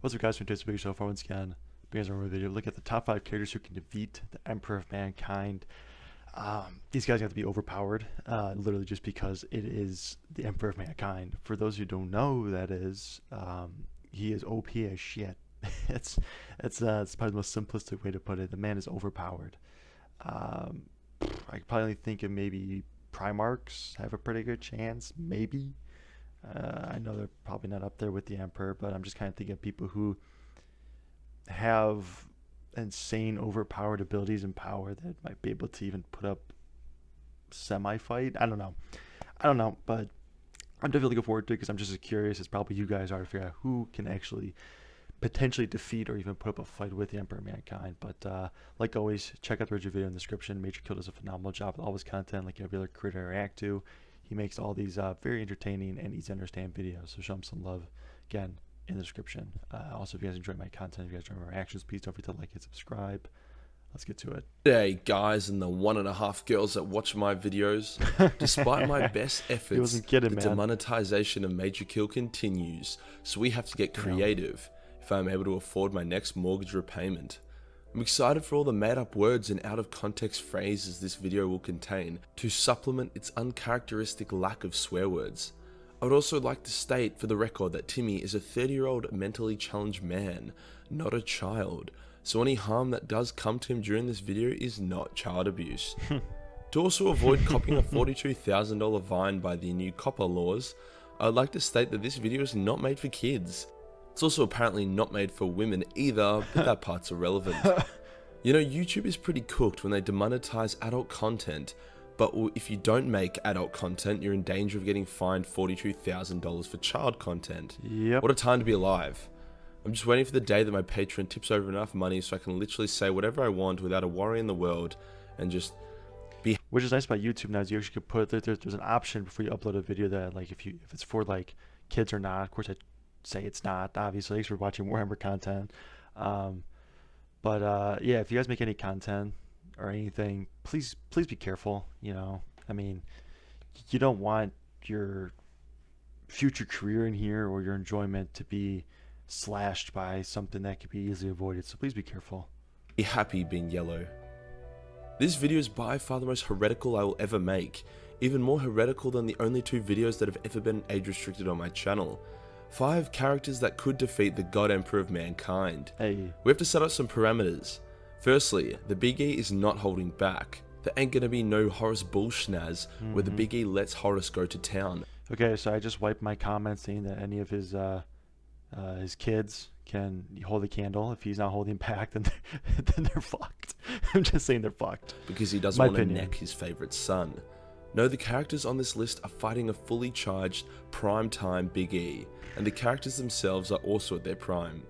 What's up, guys? From today's video so far, once again, you guys remember the video. Look at the top 5 characters who can defeat the Emperor of Mankind. These guys have to be overpowered, literally just because it is the Emperor of Mankind. For those who don't know who that is, he is OP as shit. it's probably the most simplistic way to put it. The man is overpowered. I could probably think of maybe Primarchs have a pretty good chance, maybe. I know they're probably not up there with the Emperor, but I'm just kind of thinking of people who have insane overpowered abilities and power that might be able to even put up semi-fight. I don't know, but I'm definitely looking forward to it because I'm just as curious as probably you guys are to figure out who can actually potentially defeat or even put up a fight with the Emperor of Mankind. But like always, check out the original video in the description. Major Kill does a phenomenal job with all his content, like every other creator I react to. He makes all these very entertaining and easy to understand videos, so show him some love, again, in the description. Also, if you guys enjoy my content, if you guys enjoy my reactions, please don't forget to like and subscribe. Let's get to it. Hey guys and the 1.5 girls that watch my videos. Despite my best efforts, the demonetization of Major Kill continues, so we have to get creative if I'm able to afford my next mortgage repayment. I'm excited for all the made up words and out of context phrases this video will contain to supplement its uncharacteristic lack of swear words. I would also like to state for the record that Timmy is a 30-year-old mentally challenged man, not a child, so any harm that does come to him during this video is not child abuse. To also avoid copying a $42,000 fine by the new copper laws, I'd like to state that this video is not made for kids. It's also apparently not made for women either, but that part's irrelevant. You know, YouTube is pretty cooked when they demonetize adult content, but if you don't make adult content, you're in danger of getting fined $42,000 for child content. Yep. What a time to be alive. I'm just waiting for the day that my Patreon tips over enough money so I can literally say whatever I want without a worry in the world and just be. Which is nice about YouTube now is you actually could put there's an option before you upload a video that like if it's for like kids or not. Of course, I say it's not, obviously, because we're watching Warhammer content. Yeah, if you guys make any content or anything, please be careful. You know, I mean, you don't want your future career in here or your enjoyment to be slashed by something that could be easily avoided, so please be careful. Be happy being yellow. This video is by far the most heretical I will ever make, even more heretical than the only 2 videos that have ever been age restricted on my channel. 5 characters that could defeat the God Emperor of Mankind. Hey. We have to set up some parameters. Firstly, the Big E is not holding back. There ain't gonna be no Horus bullshnaz where the Big E lets Horus go to town. Okay, so I just wiped my comments saying that any of his kids can hold a candle. If he's not holding back, then they're fucked. I'm just saying they're fucked. Because he doesn't want to neck his favorite son. No, the characters on this list are fighting a fully charged, prime-time Big E, and the characters themselves are also at their prime.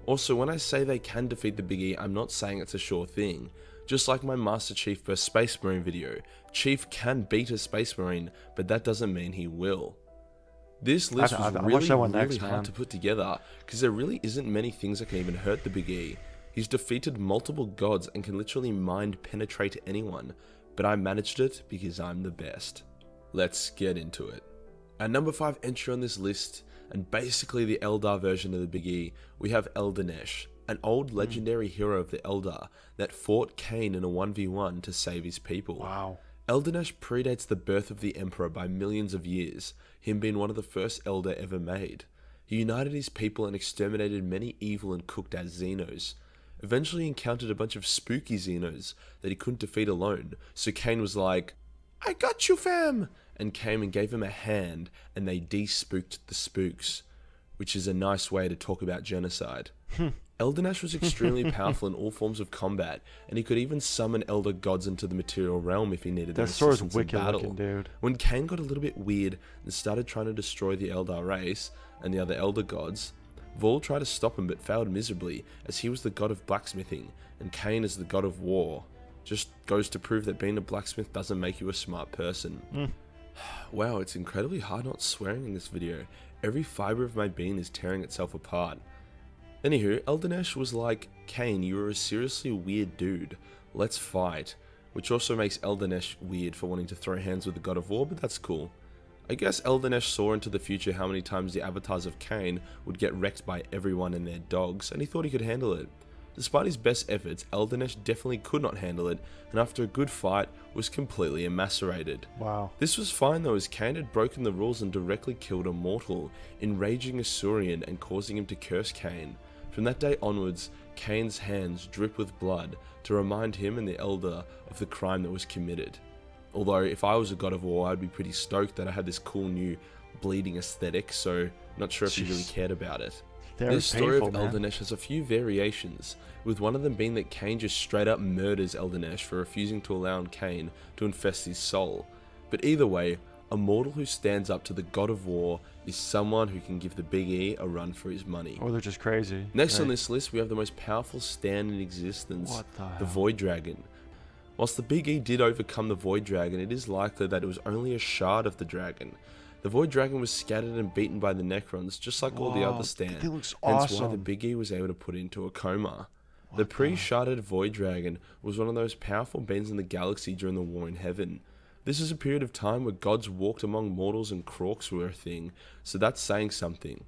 Also, when I say they can defeat the Big E, I'm not saying it's a sure thing. Just like my Master Chief vs Space Marine video, Chief can beat a Space Marine, but that doesn't mean he will. This list was really hard to put together, because there really isn't many things that can even hurt the Big E. He's defeated multiple gods and can literally mind penetrate anyone, but I managed it because I'm the best. Let's get into it. At number 5 entry on this list, and basically the Eldar version of the Big E, we have Eldanesh, an old legendary hero of the Eldar that fought Khaine in a 1v1 to save his people. Wow. Eldanesh predates the birth of the Emperor by millions of years, him being one of the first Eldar ever made. He united his people and exterminated many evil and cooked as Xenos. Eventually encountered a bunch of spooky Xenos that he couldn't defeat alone, so Khaine was like, "I got you, fam!" and came and gave him a hand, and they de-spooked the spooks, which is a nice way to talk about genocide. Eldanesh was extremely powerful in all forms of combat, and he could even summon elder gods into the material realm if he needed their assistance in battle. Looking, dude. When Khaine got a little bit weird and started trying to destroy the Eldar race and the other elder gods, Vol tried to stop him but failed miserably, as he was the god of blacksmithing, and Khaine is the god of war. Just goes to prove that being a blacksmith doesn't make you a smart person. Wow, it's incredibly hard not swearing in this video. Every fiber of my being is tearing itself apart. Anywho, Eldanesh was like, "Khaine, you are a seriously weird dude. Let's fight." Which also makes Eldanesh weird for wanting to throw hands with the god of war, but that's cool. I guess Eldanesh saw into the future how many times the avatars of Khaine would get wrecked by everyone and their dogs, and he thought he could handle it. Despite his best efforts, Eldanesh definitely could not handle it, and after a good fight, was completely emascerated. Wow. This was fine though, as Khaine had broken the rules and directly killed a mortal, enraging a Saurian and causing him to curse Khaine. From that day onwards, Khaine's hands drip with blood to remind him and the Elder of the crime that was committed. Although, if I was a god of war, I'd be pretty stoked that I had this cool new bleeding aesthetic, so not sure if he really cared about it. This story of Eldanesh has a few variations, with one of them being that Khaine just straight up murders Eldanesh for refusing to allow Khaine to infest his soul. But either way, a mortal who stands up to the god of war is someone who can give the Big E a run for his money. Or they're just crazy. Next on this list, we have the most powerful stand in existence, the Void Dragon. Whilst the Big E did overcome the Void Dragon, it is likely that it was only a shard of the dragon. The Void Dragon was scattered and beaten by the Necrons, just like all the other stand, hence why the Big E was able to put it into a coma. The pre-sharded Void Dragon was one of the most powerful beings in the galaxy during the War in Heaven. This is a period of time where gods walked among mortals and Kroaks were a thing, so that's saying something.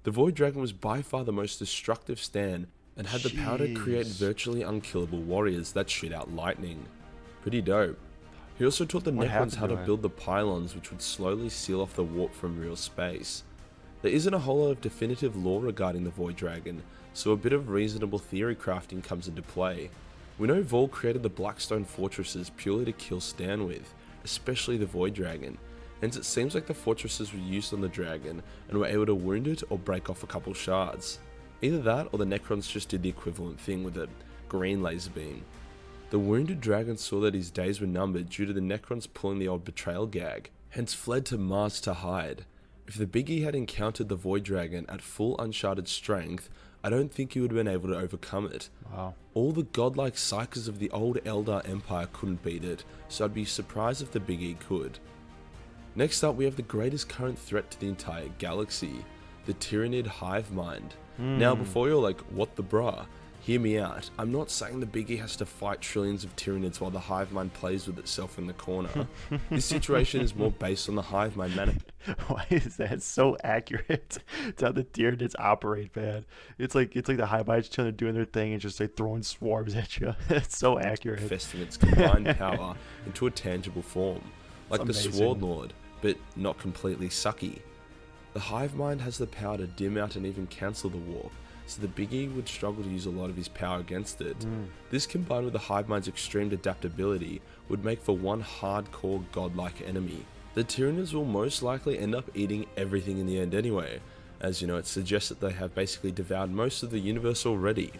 The Void Dragon was by far the most destructive stand, and had the power to create virtually unkillable warriors that shit out lightning. Pretty dope. He also taught the Necrons how to build the pylons, which would slowly seal off the warp from real space. There isn't a whole lot of definitive lore regarding the Void Dragon, so a bit of reasonable theory crafting comes into play. We know Vol created the Blackstone fortresses purely to kill Stan with, especially the Void Dragon, hence it seems like the fortresses were used on the dragon and were able to wound it or break off a couple shards. Either that or the Necrons just did the equivalent thing with a green laser beam. The wounded dragon saw that his days were numbered due to the Necrons pulling the old betrayal gag, hence fled to Mars to hide. If the Big E had encountered the Void Dragon at full uncharted strength, I don't think he would have been able to overcome it. Wow. All the godlike psychers of the old Eldar Empire couldn't beat it, so I'd be surprised if the Big E could. Next up, we have the greatest current threat to the entire galaxy, the Tyranid hive mind. Now, before you're like, what the brah? Hear me out. I'm not saying the Big E has to fight trillions of Tyranids while the hive mind plays with itself in the corner. This situation is more based on the hive mind Why is that so accurate to how the Tyranids operate, man? It's like the hive minds chilling, doing their thing and just like throwing swarms at you. It's so accurate. Manifesting its combined power into a tangible form, like the Sword Lord, but not completely sucky. The hive mind has the power to dim out and even cancel the warp, so the Big E would struggle to use a lot of his power against it. This combined with the hive mind's extreme adaptability would make for one hardcore godlike enemy. The Tyranids will most likely end up eating everything in the end anyway, as you know, it suggests that they have basically devoured most of the universe already.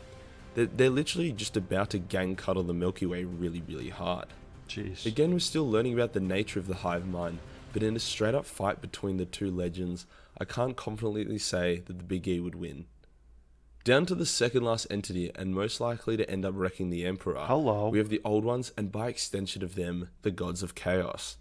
They're literally just about to gang cuddle the Milky Way really hard. Jeez. Again, we're still learning about the nature of the hive mind, but in a straight up fight between the two legends, I can't confidently say that the Big E would win. Down to the second last entity, and most likely to end up wrecking the Emperor, we have the Old Ones, and by extension of them, the Gods of Chaos.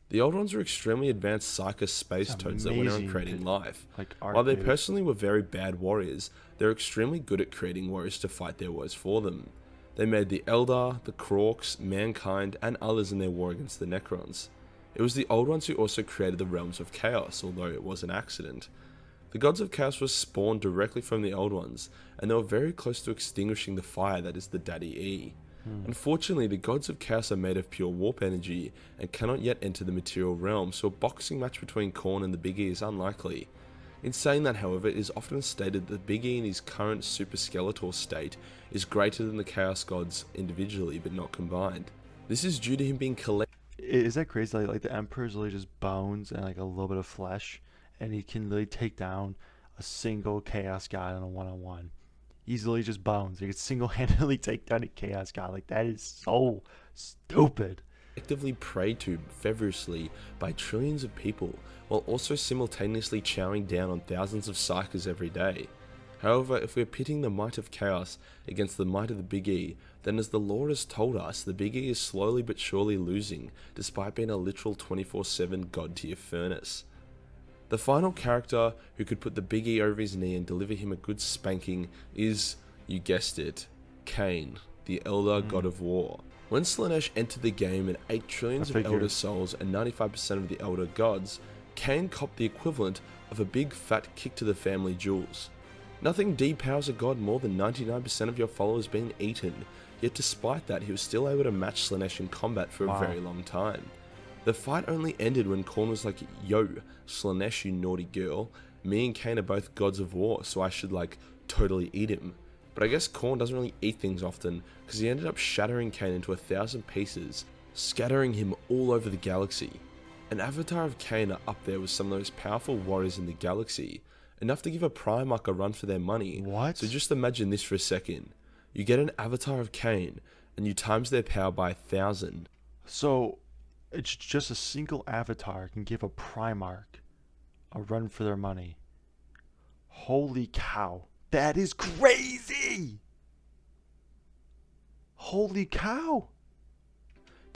The Old Ones were extremely advanced psycho space toads that went on creating life. While they personally were very bad warriors, they're extremely good at creating warriors to fight their woes for them. They made the Eldar, the Kroaks, mankind, and others in their war against the Necrons. It was the Old Ones who also created the Realms of Chaos, although it was an accident. The Gods of Chaos were spawned directly from the Old Ones, and they were very close to extinguishing the fire that is the Daddy E. Unfortunately, the Gods of Chaos are made of pure warp energy, and cannot yet enter the material realm, so a boxing match between Khorne and the Big E is unlikely. In saying that, however, it is often stated that the Big E in his current super skeletal state is greater than the Chaos Gods individually, but not combined. This is due to him being collected. Is that crazy? Like the Emperor is literally just bones and like a little bit of flesh, and he can literally take down a single Chaos God on a one-on-one. He's literally just bones. He can single-handedly take down a Chaos God. Like, that is so stupid. Actively preyed to feverishly by trillions of people, while also simultaneously chowing down on thousands of psychers every day. However, if we're pitting the might of Chaos against the might of the Big E, then as the lore has told us, the Big E is slowly but surely losing, despite being a literal 24/7 god tier furnace. The final character who could put the Big E over his knee and deliver him a good spanking is, you guessed it, Khaine, the Eldar god of war. When Slaanesh entered the game and ate trillions of Elder souls and 95% of the Elder gods, Khaine copped the equivalent of a big fat kick to the family jewels. Nothing depowers a god more than 99% of your followers being eaten, yet despite that he was still able to match Slaanesh in combat for a very long time. The fight only ended when Khorne was like, yo, Slaanesh you naughty girl, me and Khaine are both gods of war, so I should like totally eat him. But I guess Khorne doesn't really eat things often, because he ended up shattering Khaine into 1,000 pieces, scattering him all over the galaxy. An avatar of Khaine up there with some of the most powerful warriors in the galaxy, enough to give a Primarch a run for their money. What? So just imagine this for a second. You get an avatar of Khaine, and you times their power by 1,000. So, it's just a single avatar can give a Primarch a run for their money. Holy cow. That is crazy! Holy cow!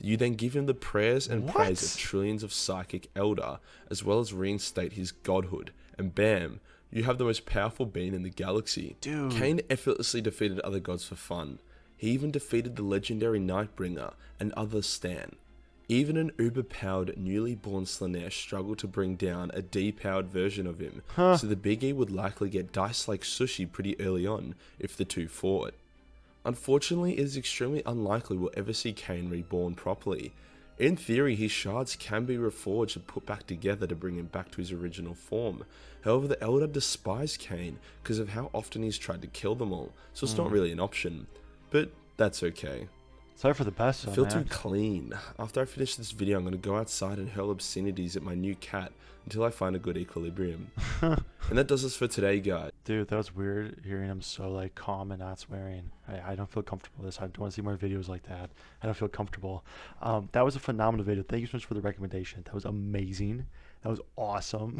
You then give him the prayers and praise of trillions of psychic Eldar, as well as reinstate his godhood, and bam, you have the most powerful being in the galaxy. Dude. Khaine effortlessly defeated other gods for fun. He even defeated the legendary Nightbringer and other Stan. Even an uber-powered, newly born Slaanesh struggled to bring down a depowered version of him, so the Big E would likely get diced like sushi pretty early on if the two fought. Unfortunately, it is extremely unlikely we'll ever see Khaine reborn properly. In theory, his shards can be reforged and put back together to bring him back to his original form. However, the Eldar despise Khaine because of how often he's tried to kill them all, so it's not really an option. But that's okay. Sorry for the best. I feel too clean. After I finish this video, I'm going to go outside and hurl obscenities at my new cat until I find a good equilibrium. And that does us for today, guys. Dude, that was weird hearing him so like calm and not swearing. I don't feel comfortable with this. I don't want to see more videos like that. I don't feel comfortable. That was a phenomenal video. Thank you so much for the recommendation. That was amazing. That was awesome.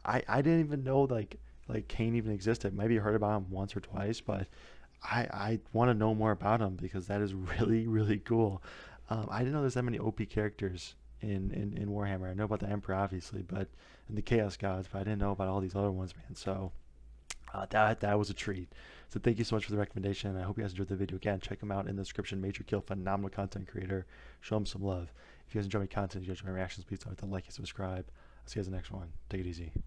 I didn't even know like Khaine even existed. Maybe I heard about him once or twice, but I want to know more about him because that is really, really cool. I didn't know there's that many OP characters in Warhammer. I know about the Emperor, obviously, but and the Chaos Gods, but I didn't know about all these other ones, man. So that was a treat. So thank you so much for the recommendation. I hope you guys enjoyed the video. Again, check him out in the description. Major Kill, phenomenal content creator. Show him some love. If you guys enjoy my content, if you guys enjoy my reactions, please don't forget to like and subscribe. I'll see you guys in the next one. Take it easy.